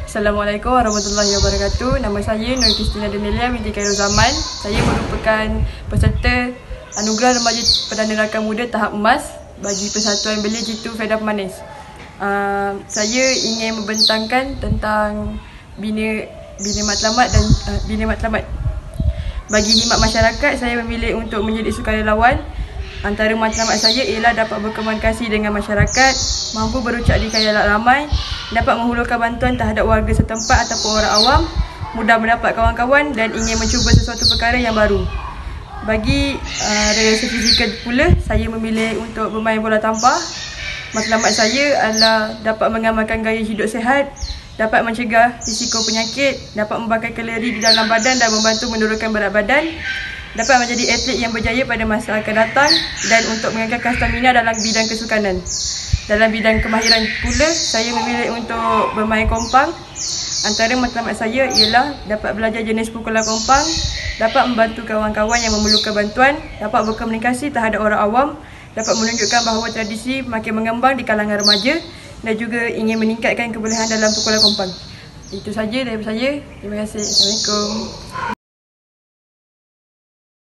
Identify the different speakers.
Speaker 1: Assalamualaikum warahmatullahi wabarakatuh. Nama saya Nur Kristina Danelia binti Khairul Zaman. Saya merupakan peserta Anugerah Remaja Perdana Rakan Muda tahap emas bagi Persatuan Belia Jitu Fedah Pemanis. Saya ingin membentangkan tentang bina matlamat dan bina matlamat. Bagi khidmat masyarakat, saya memilih untuk menjadi sukarelawan. Antara matlamat saya ialah dapat berkomunikasi dengan masyarakat, mampu berucap di khalayak ramai, dapat menghulurkan bantuan terhadap warga setempat ataupun orang awam, mudah mendapat kawan-kawan dan ingin mencuba sesuatu perkara yang baru. Bagi realisasi fizikal pula, saya memilih untuk bermain bola tampar. Matlamat saya adalah dapat mengamalkan gaya hidup sihat, dapat mencegah risiko penyakit, dapat membakar kalori di dalam badan dan membantu menurunkan berat badan, dapat menjadi atlet yang berjaya pada masa akan datang dan untuk mengekalkan stamina dalam bidang kesukanan. Dalam bidang kemahiran pula, saya memilih untuk bermain kompang. Antara matlamat saya ialah dapat belajar jenis pukulan kompang, dapat membantu kawan-kawan yang memerlukan bantuan, dapat berkomunikasi terhadap orang awam, dapat menunjukkan bahawa tradisi makin mengembang di kalangan remaja dan juga ingin meningkatkan kebolehan dalam pukulan kompang. Itu saja daripada saya. Terima kasih. Assalamualaikum.